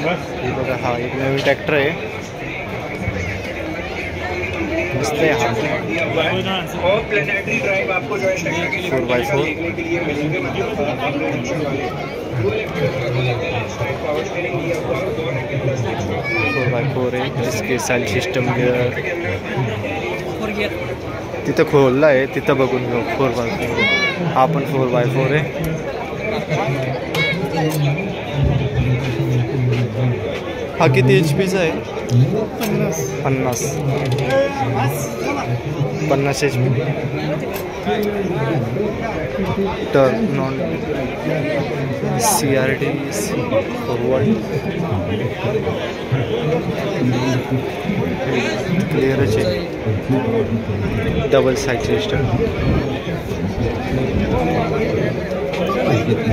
हे बघा, हा एक नवीन ट्रॅक्टर आहे, मस्त आहे हा 4x4 आहे, जिसकी साइड सिस्टम गियर तिथं खोलला आहे, तिथं बघून घेऊ 4x4. हा पण 4x4 आहे. हा किती HP चा आहे? 50 HP. Turn on CRT forward क्लिअरच आहे. Double side system.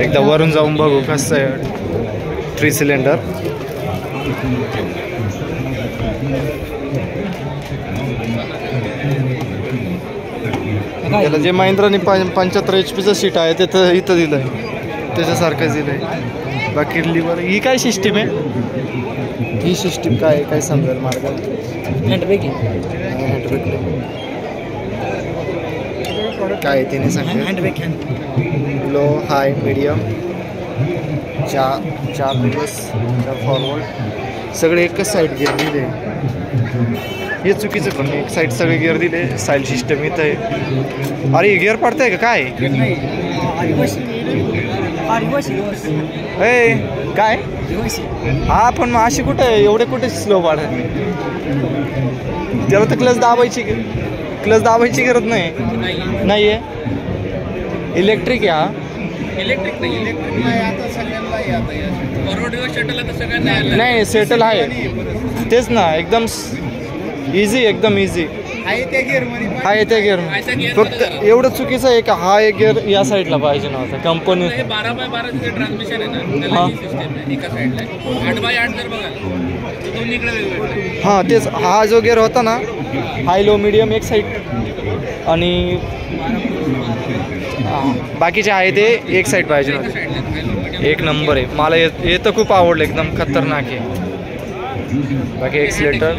एकदा वरून जाऊन बघू कसं आहे 3 सिलेंडर. याला जे महिंद्राने 75 HP सीट आहे ते तर इथं दिलं आहे, त्याच्यासारखंच दिलं आहे. बाकी लिव्हर ही काय सिस्टीम आहे? ही सिस्टीम काय समजेल मार्ग? हँडब्रेक काय तिने सांगितलं? हँडब्रेक लो हाय मीडियम 4 दिवस फॉरवर्ड सगळे एकच साईड गिअर दिले. हे चुकीचं पण एक साईड सगळे गिअर दिले. साईल सिस्टम इथं आहे. अरे गिअर पडतंय का काय? काय हा पण मग अशी कुठे एवढे कुठे स्लो पाडत? त्याला तर क्लच दाबायची गरज नाही आहे. इलेक्ट्रिक आहे हा. इलेक्ट्रिक नाही सेटल आहे तेच ना. एकदम इझी आहे त्या गिअर. फक्त एवढं चुकीचं आहे का हा एक गिअर या साईडला पाहिजे नव्हता. कंपनी 12x12 ट्रान्समिशन आहे ना, त्याला ही सिस्टम आहे. एका साईडला 8x8 जर बघाल दोन्ही इकडे वेगवेगळे. हां तेच. हा जो गिअर होता ना, हाय लो मीडियम एक साईड आणि बाकीचे आहे ते एक साईड पाहिजे नव्हते. एक नंबर आहे. मला हे तर खूप आवडलं, एकदम खतरनाक आहे. बाकी एक्सिलेटर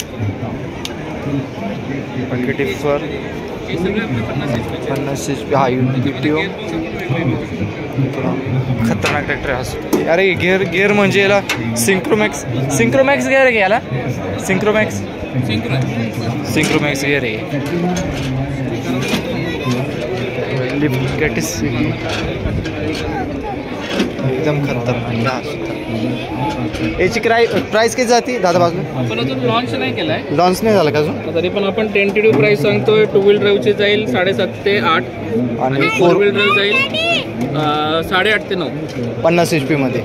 बाकी डिफर 50 HP. हा UTO खतरनाक ट्रॅक्टर आहे. अरे गिअर म्हणजे याला सिंक्रोमॅक्स गिअर आहे याला. सिंक्रोमॅक्स गिअर आहे. लिफ्ट कॅटिसिटी एकदम खतरनाक. याची प्राइस किती जाते दादा बाजू? आपण अजून लॉन्च नाही केलाय. लॉन्च नाही झाला का अजून? तरी पण आपण टेंटेटिव्ह प्राइस सांगतोय. 2 व्हील ड्राईव्हची जाईल 7.5 ते 8 आणि 4 व्हील ड्राईव्ह जाईल 8.5 ते 9. 50 HP मध्ये.